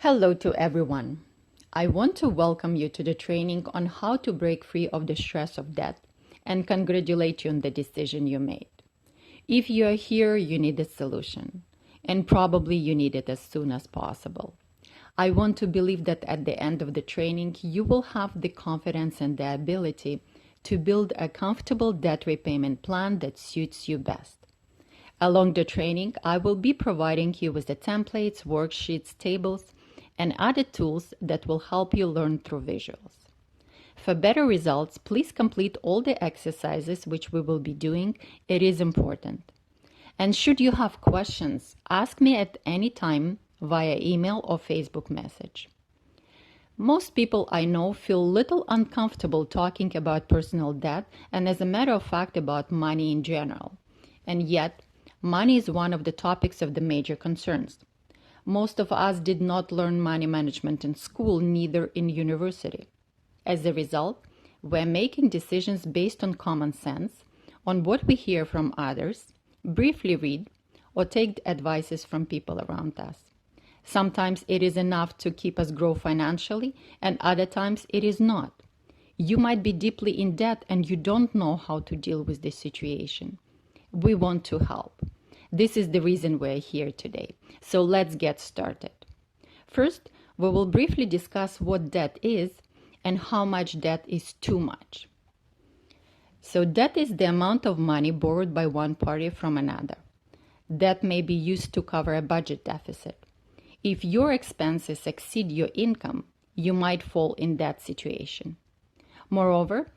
Hello to everyone. I want to welcome you to the training on how to break free of the stress of debt and congratulate you on the decision you made. If you are here, you need a solution, and probably you need it as soon as possible. I want to believe that at the end of the training, you will have the confidence and the ability to build a comfortable debt repayment plan that suits you best. Along the training, I will be providing you with the templates, worksheets, tables, and other tools that will help you learn through visuals. For better results, please complete all the exercises which we will be doing. It is important. And should you have questions, ask me at any time via email or Facebook message. Most people I know feel little uncomfortable talking about personal debt and, as a matter of fact, about money in general. And yet, money is one of the topics of the major concerns. Most of us did not learn money management in school, neither in university. As a result, we're making decisions based on common sense, on what we hear from others, briefly read, or take advices from people around us. Sometimes it is enough to keep us grow financially, and other times it is not. You might be deeply in debt and you don't know how to deal with this situation. We want to help. This is the reason we're here today. So let's get started. First, we will briefly discuss what debt is and how much debt is too much. So debt is the amount of money borrowed by one party from another. Debt may be used to cover a budget deficit. If your expenses exceed your income, you might fall in that situation. Moreover,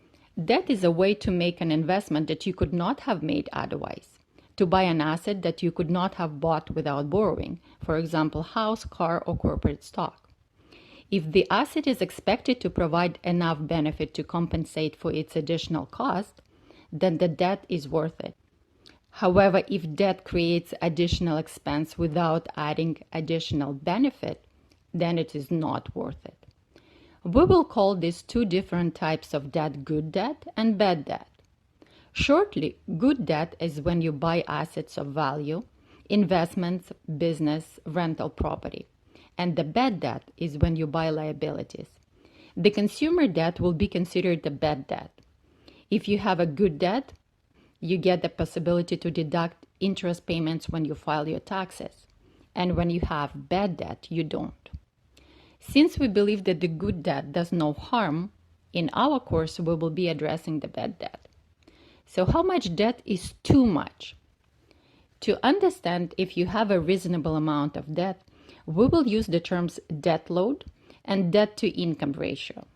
debt is a way to make an investment that you could not have made otherwise, to buy an asset that you could not have bought without borrowing, for example, house, car, or corporate stock. If the asset is expected to provide enough benefit to compensate for its additional cost, then the debt is worth it. However, if debt creates additional expense without adding additional benefit, then it is not worth it. We will call these two different types of debt good debt and bad debt. Shortly, good debt is when you buy assets of value, investments, business, rental property. And the bad debt is when you buy liabilities. The consumer debt will be considered a bad debt. If you have a good debt, you get the possibility to deduct interest payments when you file your taxes. And when you have bad debt, you don't. Since we believe that the good debt does no harm, in our course we will be addressing the bad debt. So how much debt is too much? To understand if you have a reasonable amount of debt, we will use the terms debt load and debt to income ratio.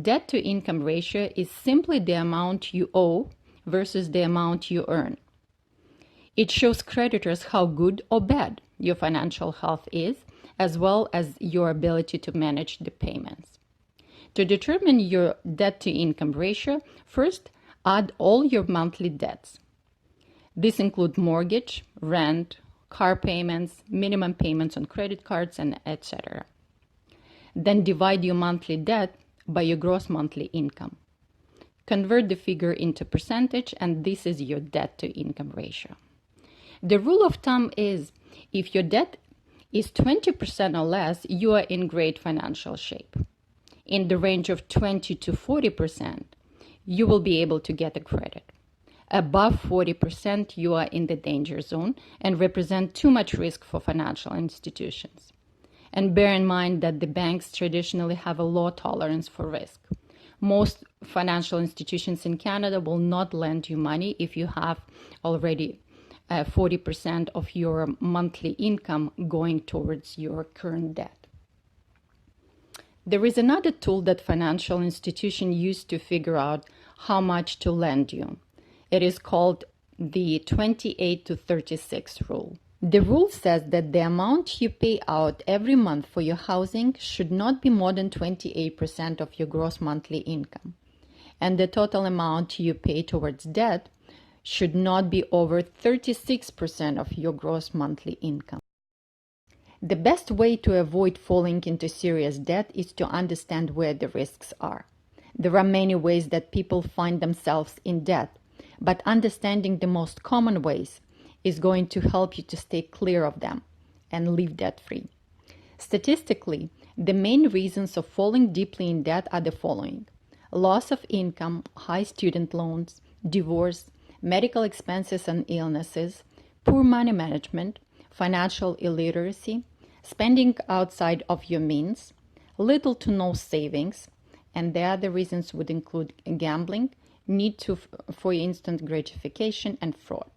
Debt to income ratio is simply the amount you owe versus the amount you earn. It shows creditors how good or bad your financial health is, as well as your ability to manage the payments. To determine your debt to income ratio, first, add all your monthly debts. This includes mortgage, rent, car payments, minimum payments on credit cards, and etc. Then divide your monthly debt by your gross monthly income. Convert the figure into percentage, and this is your debt to income ratio. The rule of thumb is if your debt is 20% or less, you are in great financial shape. In the range of 20 to 40%, you will be able to get a credit. Above 40%, you are in the danger zone and represent too much risk for financial institutions. And bear in mind that the banks traditionally have a low tolerance for risk. Most financial institutions in Canada will not lend you money if you have already 40% of your monthly income going towards your current debt. There is another tool that financial institutions use to figure out how much to lend you. It is called the 28 to 36 rule. The rule says that the amount you pay out every month for your housing should not be more than 28% of your gross monthly income. And the total amount you pay towards debt should not be over 36% of your gross monthly income. The best way to avoid falling into serious debt is to understand where the risks are. There are many ways that people find themselves in debt, but understanding the most common ways is going to help you to stay clear of them and live debt-free. Statistically, the main reasons of falling deeply in debt are the following: loss of income, high student loans, divorce, medical expenses and illnesses, poor money management, financial illiteracy, spending outside of your means, little to no savings, and the other reasons would include gambling, for instant gratification, and fraud.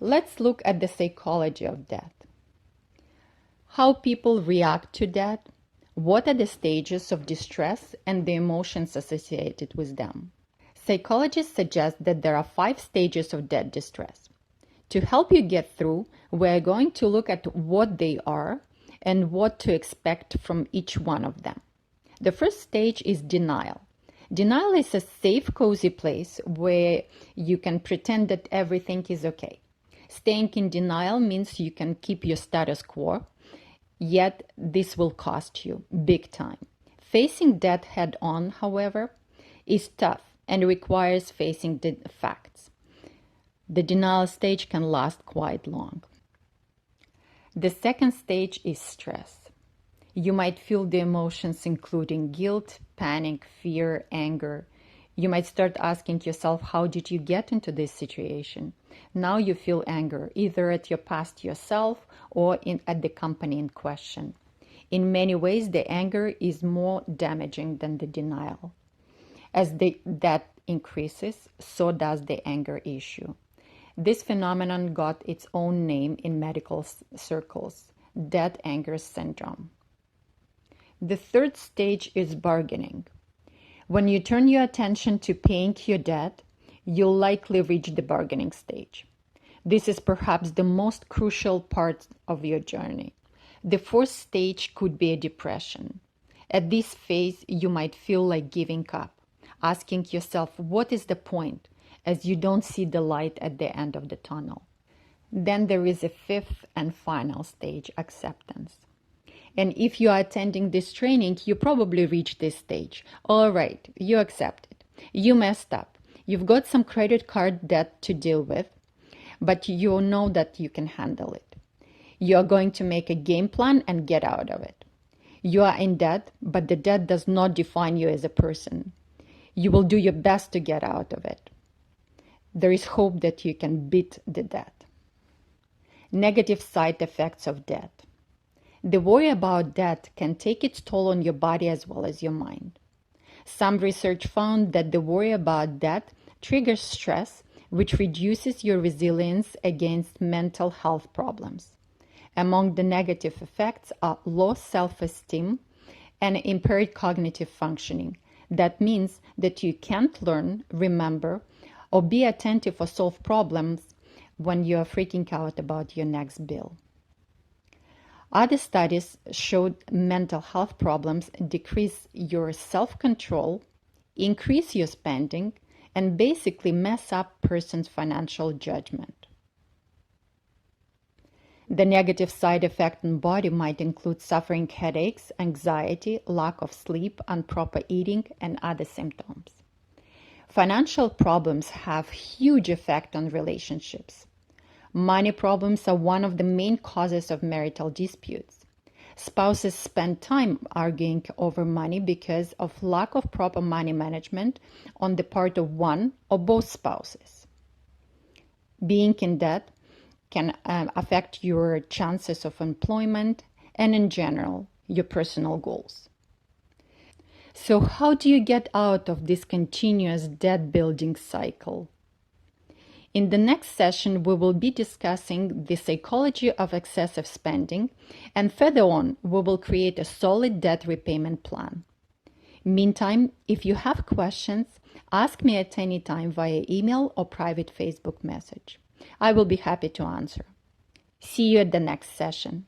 Let's look at the psychology of debt. How people react to debt, what are the stages of distress and the emotions associated with them. Psychologists suggest that there are 5 stages of debt distress. To help you get through, we're going to look at what they are and what to expect from each one of them. The first stage is denial. Denial is a safe, cozy place where you can pretend that everything is okay. Staying in denial means you can keep your status quo, yet this will cost you big time. Facing debt head on, however, is tough and requires facing the facts. The denial stage can last quite long. The second stage is stress. You might feel the emotions including guilt, panic, fear, anger. You might start asking yourself, how did you get into this situation? Now you feel anger, either at your past yourself or at the company in question. In many ways, the anger is more damaging than the denial. As that increases, so does the anger issue. This phenomenon got its own name in medical circles, debt anger syndrome. The third stage is bargaining. When you turn your attention to paying your debt, you'll likely reach the bargaining stage. This is perhaps the most crucial part of your journey. The fourth stage could be a depression. At this phase, you might feel like giving up, asking yourself, what is the point, as you don't see the light at the end of the tunnel. Then there is a fifth and final stage, acceptance. And if you are attending this training, you probably reached this stage. All right, you accept it. You messed up. You've got some credit card debt to deal with, but you know that you can handle it. You are going to make a game plan and get out of it. You are in debt, but the debt does not define you as a person. You will do your best to get out of it. There is hope that you can beat the debt. Negative side effects of debt. The worry about debt can take its toll on your body as well as your mind. Some research found that the worry about debt triggers stress, which reduces your resilience against mental health problems. Among the negative effects are low self-esteem and impaired cognitive functioning. That means that you can't learn, remember, or be attentive or solve problems when you are freaking out about your next bill. Other studies showed mental health problems decrease your self-control, increase your spending, and basically mess up a person's financial judgment. The negative side effect on body might include suffering headaches, anxiety, lack of sleep, improper eating, and other symptoms. Financial problems have huge effect on relationships. Money problems are one of the main causes of marital disputes. Spouses spend time arguing over money because of lack of proper money management on the part of one or both spouses. Being in debt can affect your chances of employment and, in general, your personal goals. So how do you get out of this continuous debt building cycle? In the next session, we will be discussing the psychology of excessive spending, and further on, we will create a solid debt repayment plan. Meantime, if you have questions, ask me at any time via email or private Facebook message. I will be happy to answer. See you at the next session.